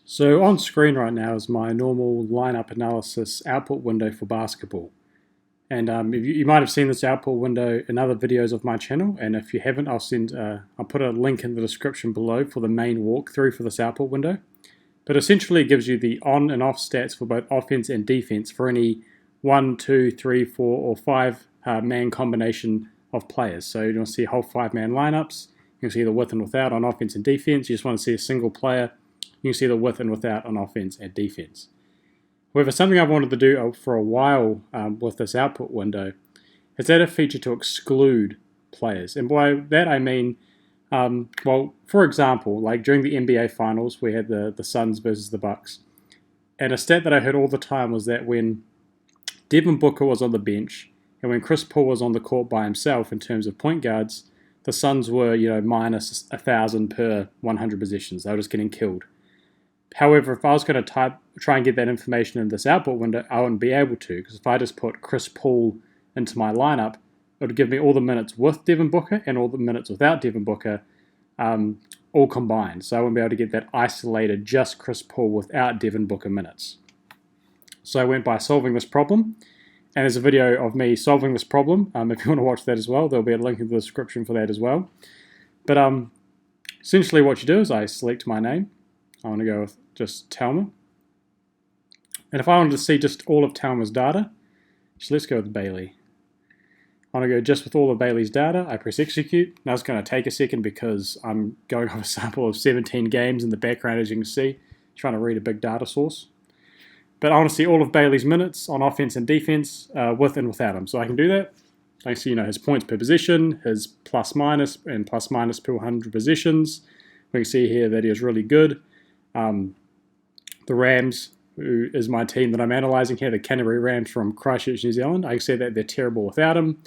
So on screen right now is my normal lineup analysis output window for basketball. And you might have seen this output window in other videos of my channel. And if you haven't, I'll put a link in the description below for the main walkthrough for this output window. But essentially it gives you the on and off stats for both offense and defense for any 1, 2, 3, 4, or 5 man combination of players. So you'll see whole 5-man lineups. You can see the with and without on offense and defense. You just want to see a single player. You can see the with and without on offense and defense. However, something I've wanted to do for a while with this output window is add a feature to exclude players. And by that I mean, well, for example, like during the NBA Finals, we had the Suns versus the Bucks. And a stat that I heard all the time was that when Devin Booker was on the bench and when Chris Paul was on the court by himself in terms of point guards, the Suns were, minus 1,000 per 100 possessions. They were just getting killed. However, if I was going to try and get that information in this output window, I wouldn't be able to, because if I just put Chris Paul into my lineup, it would give me all the minutes with Devin Booker and all the minutes without Devin Booker, all combined. So I wouldn't be able to get that isolated just Chris Paul without Devin Booker minutes. So I went by solving this problem, and there's a video of me solving this problem. If you want to watch that as well, there'll be a link in the description for that as well. But essentially what you do is I select my name. I want to go with just Talma. And if I wanted to see just all of Talma's data, so let's go with Bailey. I want to go just with all of Bailey's data. I press execute. Now it's going to take a second because I'm going off a sample of 17 games in the background, as you can see, trying to read a big data source. But I want to see all of Bailey's minutes on offense and defense with and without him. So I can do that. I can see his points per position, his plus minus, and plus minus per 100 possessions. We can see here that he is really good. The Rams, who is my team that I'm analysing here, the Canterbury Rams from Christchurch, New Zealand, I can say that they're terrible without him.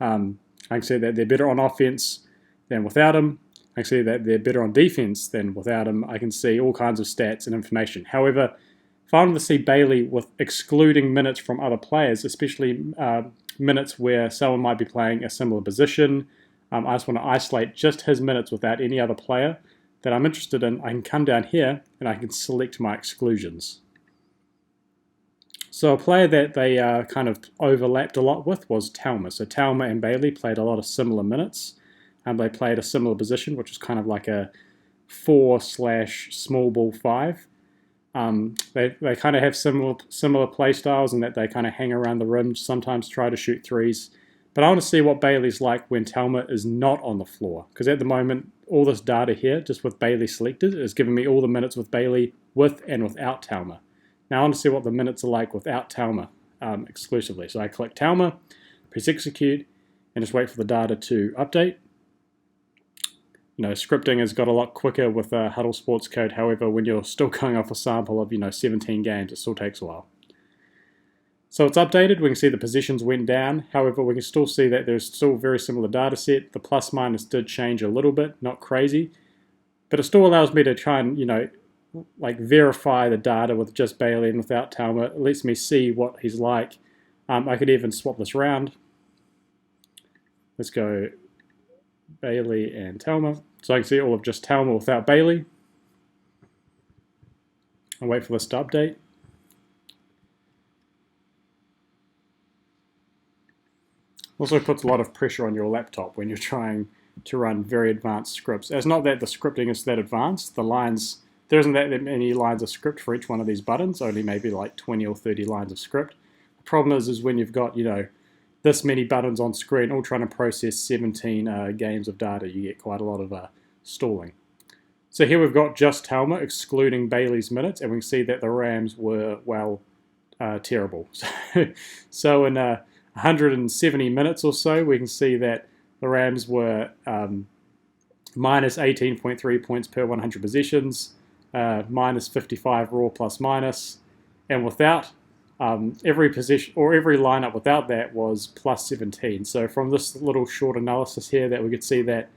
I can say that they're better on offense than without him. I can see that they're better on defense than without him. I can see all kinds of stats and information. However, if I wanted to see Bailey with excluding minutes from other players, especially minutes where someone might be playing a similar position, I just want to isolate just his minutes without any other player that I'm interested in, I can come down here and I can select my exclusions. So a player that they kind of overlapped a lot with was Talma. So Talma and Bailey played a lot of similar minutes, and they played a similar position, which was kind of like a 4/small ball 5. They kind of have similar play styles in that they kind of hang around the rim, sometimes try to shoot threes. But I want to see what Bailey's like when Talma is not on the floor, because at the moment, all this data here, just with Bailey selected, is giving me all the minutes with Bailey with and without Talma. Now I want to see what the minutes are like without Talma exclusively. So I click Talma, press execute, and just wait for the data to update. Scripting has got a lot quicker with Hudl Sportscode. However, when you're still going off a sample of 17 games, it still takes a while. So it's updated. We can see the positions went down. However, we can still see that there's still a very similar data set. The plus minus did change a little bit, not crazy, but it still allows me to try and verify the data with just Bailey and without Talma. It lets me see what he's like. I could even swap this around. Let's go Bailey and Talma. So I can see all of just Talma without Bailey. I'll wait for this to update. Also puts a lot of pressure on your laptop when you're trying to run very advanced scripts. It's not that the scripting is that advanced. There isn't that many lines of script for each one of these buttons, only maybe like 20 or 30 lines of script. The problem is when you've got, this many buttons on screen all trying to process 17 games of data, you get quite a lot of stalling. So here we've got just Talma excluding Bailey's minutes, and we can see that the Rams were, terrible. So in 170 minutes or so, we can see that the Rams were minus 18.3 points per 100 possessions, minus 55 raw plus minus, and without every position or every lineup without that was plus 17. So from this little short analysis here, that we could see that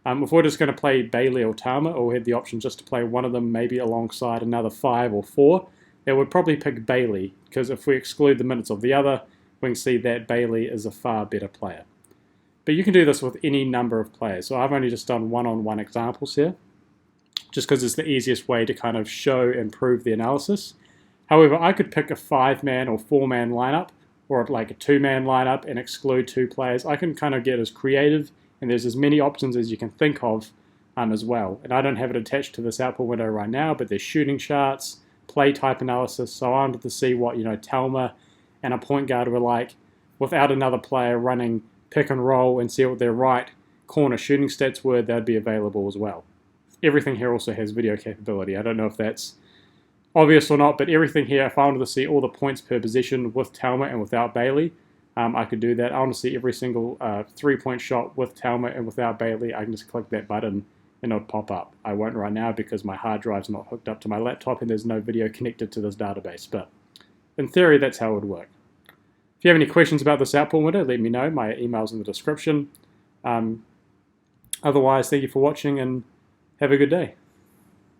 if we're just going to play Bailey or Talma, or we had the option just to play one of them maybe alongside another 5 or 4, that would probably pick Bailey, because if we exclude the minutes of the other, we can see that Bailey is a far better player. But you can do this with any number of players. So I've only just done one-on-one examples here. just because it's the easiest way to kind of show and prove the analysis. However, I could pick a 5-man or 4-man lineup, or like a 2-man lineup, and exclude 2 players. I can kind of get as creative, and there's as many options as you can think of as well. And I don't have it attached to this output window right now, but there's shooting charts, play type analysis. So I wanted to see what Talma and a point guard were like without another player running pick and roll, and see what their right corner shooting stats were. That'd be available as well. Everything here also has video capability. I don't know if that's obvious or not, but everything here, if I wanted to see all the points per possession with Talma and without Bailey, I could do that. I want to see every single 3-point shot with Talma and without Bailey. I can just click that button and it'll pop up. I won't right now because my hard drive's not hooked up to my laptop and there's no video connected to this database, but in theory, that's how it would work. If you have any questions about this output window, let me know. My email's in the description. Otherwise, thank you for watching and have a good day.